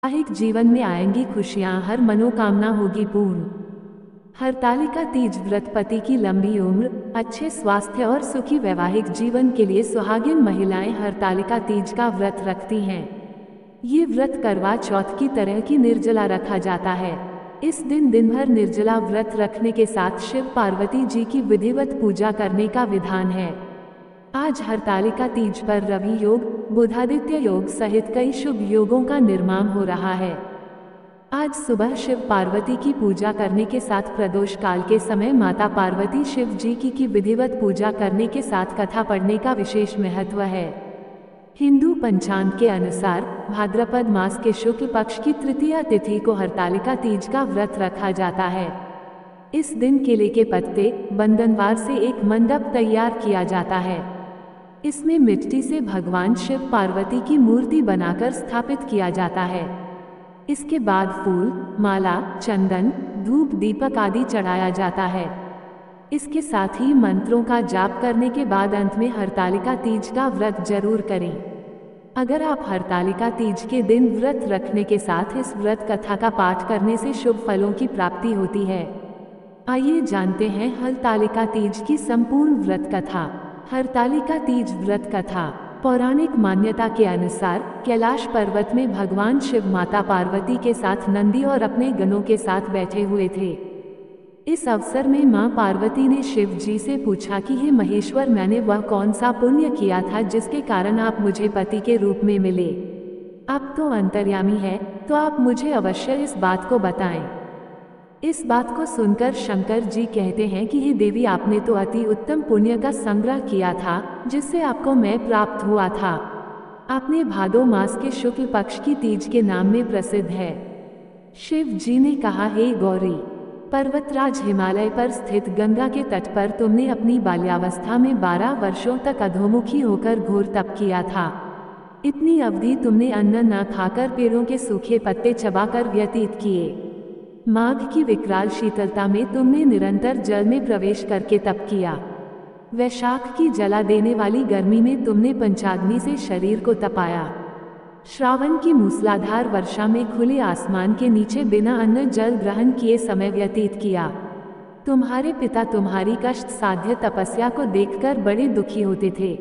वैवाहिक जीवन में आएंगी खुशियां, हर मनोकामना होगी पूर्ण। हरतालिका तीज व्रत पति की लंबी उम्र, अच्छे स्वास्थ्य और सुखी वैवाहिक जीवन के लिए सुहागिन महिलाएं हरतालिका तीज का व्रत रखती हैं। ये व्रत करवा चौथ की तरह की निर्जला रखा जाता है। इस दिन दिन भर निर्जला व्रत रखने के साथ शिव पार्वती जी की विधिवत पूजा करने का विधान है। आज हरतालिका तीज पर रवि योग, बुधादित्य योग सहित कई शुभ योगों का निर्माण हो रहा है। आज सुबह शिव पार्वती की पूजा करने के साथ प्रदोष काल के समय माता पार्वती शिव जी की विधिवत पूजा करने के साथ कथा पढ़ने का विशेष महत्व है। हिंदू पंचांग के अनुसार भाद्रपद मास के शुक्ल पक्ष की तृतीया तिथि को हरतालिका तीज का व्रत रखा जाता है। इस दिन केले के पत्ते, बंधनवार से एक मंडप तैयार किया जाता है। इसमें मिट्टी से भगवान शिव पार्वती की मूर्ति बनाकर स्थापित किया जाता है। इसके बाद फूल, माला, चंदन, धूप, दीपक आदि चढ़ाया जाता है। इसके साथ ही मंत्रों का जाप करने के बाद अंत में हरतालिका तीज का व्रत जरूर करें। अगर आप हरतालिका तीज के दिन व्रत रखने के साथ इस व्रत कथा का पाठ करने से शुभ फलों की प्राप्ति होती है। आइए जानते हैं हरतालिका तीज की संपूर्ण व्रत कथा। हरतालिका तीज व्रत कथा। पौराणिक मान्यता के अनुसार कैलाश पर्वत में भगवान शिव माता पार्वती के साथ नंदी और अपने गणों के साथ बैठे हुए थे। इस अवसर में मां पार्वती ने शिव जी से पूछा कि हे महेश्वर, मैंने वह कौन सा पुण्य किया था जिसके कारण आप मुझे पति के रूप में मिले। आप तो अंतर्यामी है, तो आप मुझे अवश्य इस बात को बताएं। इस बात को सुनकर शंकर जी कहते हैं कि हे देवी, आपने तो अति उत्तम पुण्य का संग्रह किया था जिससे आपको मैं प्राप्त हुआ था। आपने भादो मास के शुक्ल पक्ष की तीज के नाम में प्रसिद्ध है। शिव जी ने कहा, हे गौरी, पर्वतराज हिमालय पर स्थित गंगा के तट पर तुमने अपनी बाल्यावस्था में 12 वर्षों तक अधोमुखी होकर घोर तप किया था। इतनी अवधि तुमने अन्न न खाकर पेड़ों के सूखे पत्ते चबाकर व्यतीत किए। माघ की विकराल शीतलता में तुमने निरंतर जल में प्रवेश करके तप किया। वैशाख की जला देने वाली गर्मी में तुमने पंचाग्नि से शरीर को तपाया। श्रावण की मूसलाधार वर्षा में खुले आसमान के नीचे बिना अन्न जल ग्रहण किए समय व्यतीत किया। तुम्हारे पिता तुम्हारी कष्ट साध्य तपस्या को देखकर बड़े दुखी होते थे।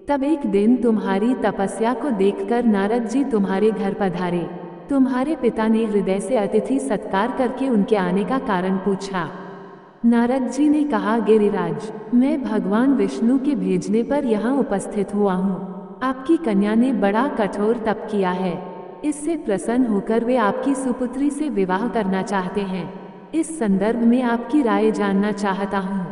तब एक दिन तुम्हारी तपस्या को देखकर नारद जी तुम्हारे घर पधारे। तुम्हारे पिता ने हृदय से अतिथि सत्कार करके उनके आने का कारण पूछा। नारद जी ने कहा, गिरिराज, मैं भगवान विष्णु के भेजने पर यहाँ उपस्थित हुआ हूँ। आपकी कन्या ने बड़ा कठोर तप किया है। इससे प्रसन्न होकर वे आपकी सुपुत्री से विवाह करना चाहते हैं। इस संदर्भ में आपकी राय जानना चाहता हूँ।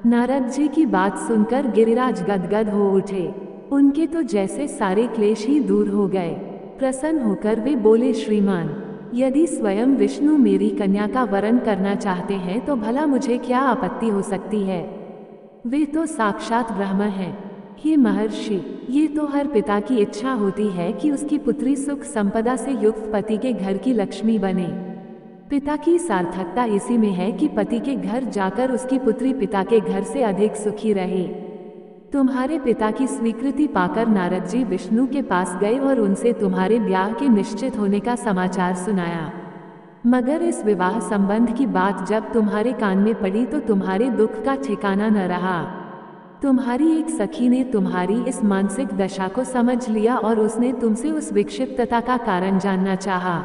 नारद जी की बात सुनकर गिरिराज गदगद हो उठे। उनके तो जैसे सारे क्लेश ही दूर हो गए। प्रसन्न होकर वे बोले, श्रीमान, यदि स्वयं विष्णु मेरी कन्या का वरण करना चाहते हैं तो भला मुझे क्या आपत्ति हो सकती है। वे तो साक्षात ब्रह्म हैं। हे महर्षि, ये तो हर पिता की इच्छा होती है कि उसकी पुत्री सुख संपदा से युक्त पति के घर की लक्ष्मी बने। पिता की सार्थकता इसी में है कि पति के घर जाकर उसकी पुत्री पिता के घर से अधिक सुखी रहे। तुम्हारे पिता की स्वीकृति पाकर नारद जी विष्णु के पास गए और उनसे तुम्हारे ब्याह के निश्चित होने का समाचार सुनाया। मगर इस विवाह संबंध की बात जब तुम्हारे कान में पड़ी तो तुम्हारे दुख का ठिकाना न रहा। तुम्हारी एक सखी ने तुम्हारी इस मानसिक दशा को समझ लिया और उसने तुमसे उस विक्षिप्तता का कारण जानना चाहा।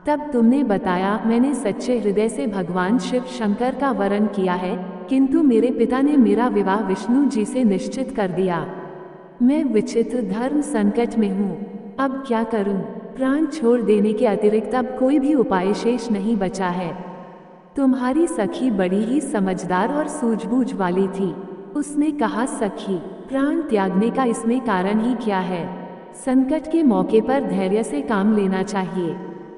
तब तुमने बताया, मैंने सच्चे हृदय से भगवान शिव शंकर का वरण किया है, किंतु मेरे पिता ने मेरा विवाह विष्णु जी से निश्चित कर दिया। मैं विचित्र धर्म संकट में हूँ। अब क्या करूँ? प्राण छोड़ देने के अतिरिक्त अब कोई भी उपाय शेष नहीं बचा है। तुम्हारी सखी बड़ी ही समझदार और सूझबूझ वाली थी। उसने कहा, सखी, प्राण त्यागने का इसमें कारण ही क्या है? संकट के मौके पर धैर्य से काम लेना चाहिए।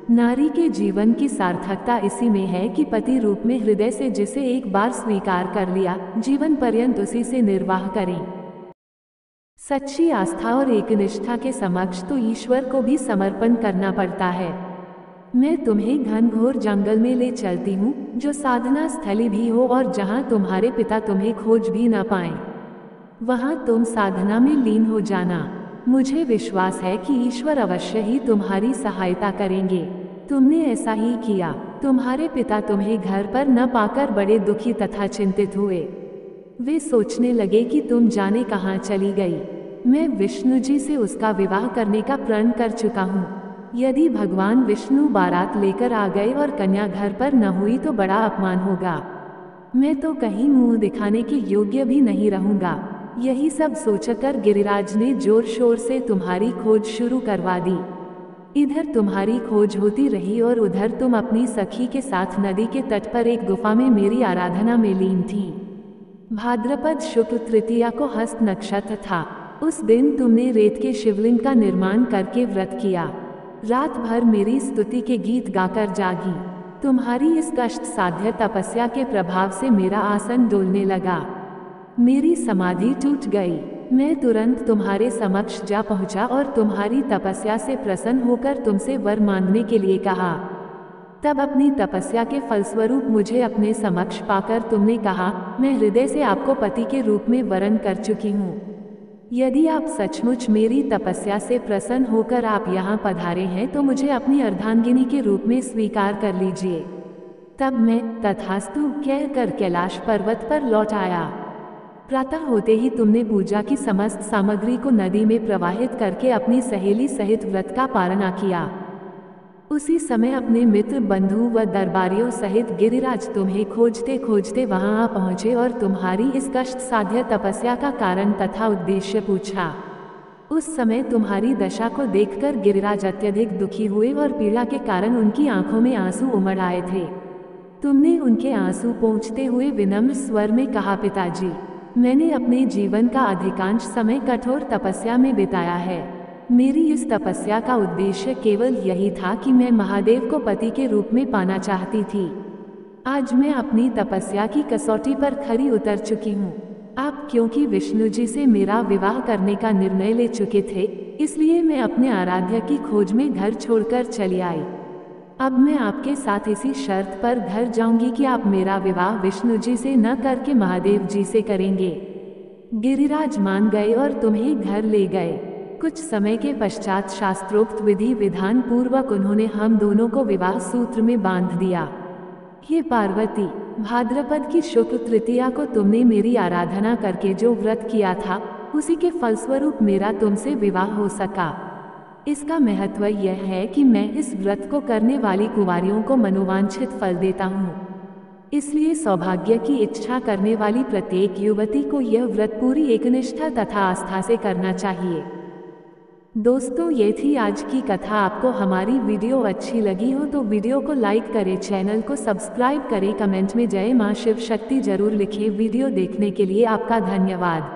नारी के जीवन की सार्थकता इसी में है कि पति रूप में हृदय से जिसे एक बार स्वीकार कर लिया, जीवन पर्यंत उसी से निर्वाह करें। सच्ची आस्था और एकनिष्ठा के समक्ष तो ईश्वर को भी समर्पण करना पड़ता है। मैं तुम्हें घनघोर जंगल में ले चलती हूँ, जो साधना स्थली भी हो और जहाँ तुम्हारे पिता तुम्हें खोज भी न पाएं। वहाँ तुम साधना में लीन हो जाना। मुझे विश्वास है कि ईश्वर अवश्य ही तुम्हारी सहायता करेंगे। तुमने ऐसा ही किया। तुम्हारे पिता तुम्हें घर पर न पाकर बड़े दुखी तथा चिंतित हुए। वे सोचने लगे कि तुम जाने कहाँ चली गई। मैं विष्णु जी से उसका विवाह करने का प्रण कर चुका हूँ। यदि भगवान विष्णु बारात लेकर आ गए और कन्या घर पर न हुई तो बड़ा अपमान होगा। मैं तो कहीं मुंह दिखाने के योग्य भी नहीं रहूंगा। यही सब सोचकर गिरिराज ने जोर शोर से तुम्हारी खोज शुरू करवा दी। इधर तुम्हारी खोज होती रही और उधर तुम अपनी सखी के साथ नदी के तट पर एक गुफा में मेरी आराधना में लीन थी। भाद्रपद शुक्ल तृतीया को हस्त नक्षत्र था। उस दिन तुमने रेत के शिवलिंग का निर्माण करके व्रत किया। रात भर मेरी स्तुति के गीत गाकर जागी। तुम्हारी इस कष्ट साध्य तपस्या के प्रभाव से मेरा आसन डोलने लगा। मेरी समाधि टूट गई। मैं तुरंत तुम्हारे समक्ष जा पहुंचा और तुम्हारी तपस्या से प्रसन्न होकर तुमसे वर मांगने के लिए कहा। तब अपनी तपस्या के फलस्वरूप मुझे अपने समक्ष पाकर तुमने कहा, मैं हृदय से आपको पति के रूप में वरण कर चुकी हूँ। यदि आप सचमुच मेरी तपस्या से प्रसन्न होकर आप यहाँ पधारे हैं तो मुझे अपनी अर्धांगिनी के रूप में स्वीकार कर लीजिए। तब मैं तथास्तु कहकर कैलाश पर्वत पर लौट आया। प्रातः होते ही तुमने पूजा की समस्त सामग्री को नदी में प्रवाहित करके अपनी सहेली सहित व्रत का पारणा किया। उसी समय अपने मित्र बंधु व दरबारियों सहित गिरिराज तुम्हें खोजते खोजते वहां आ पहुंचे और तुम्हारी इस कष्ट साध्य तपस्या का कारण तथा उद्देश्य पूछा। उस समय तुम्हारी दशा को देखकर गिरिराज अत्यधिक दुखी हुए और पीड़ा के कारण उनकी आंखों में आंसू उमड़ आए थे। तुमने उनके आंसू पोंछते हुए विनम्र स्वर में कहा, पिताजी, मैंने अपने जीवन का अधिकांश समय कठोर तपस्या में बिताया है। मेरी इस तपस्या का उद्देश्य केवल यही था कि मैं महादेव को पति के रूप में पाना चाहती थी। आज मैं अपनी तपस्या की कसौटी पर खरी उतर चुकी हूँ। आप क्योंकि विष्णु जी से मेरा विवाह करने का निर्णय ले चुके थे, इसलिए मैं अपने आराध्य की खोज में घर छोड़कर चली आई। अब मैं आपके साथ इसी शर्त पर घर जाऊंगी कि आप मेरा विवाह विष्णु जी से न करके महादेव जी से करेंगे। गिरिराज मान गए और तुम्हें घर ले गए। कुछ समय के पश्चात शास्त्रोक्त विधि विधान पूर्वक उन्होंने हम दोनों को विवाह सूत्र में बांध दिया। हे पार्वती, भाद्रपद की शुक्ल तृतीया को तुमने मेरी आराधना करके जो व्रत किया था, उसी के फलस्वरूप मेरा तुमसे विवाह हो सका। इसका महत्व यह है कि मैं इस व्रत को करने वाली कुंवारियों को मनोवांछित फल देता हूँ। इसलिए सौभाग्य की इच्छा करने वाली प्रत्येक युवती को यह व्रत पूरी एकनिष्ठा तथा आस्था से करना चाहिए। दोस्तों, ये थी आज की कथा। आपको हमारी वीडियो अच्छी लगी हो तो वीडियो को लाइक करें, चैनल को सब्सक्राइब करें, कमेंट में जय मां शिव शक्ति जरूर लिखें। वीडियो देखने के लिए आपका धन्यवाद।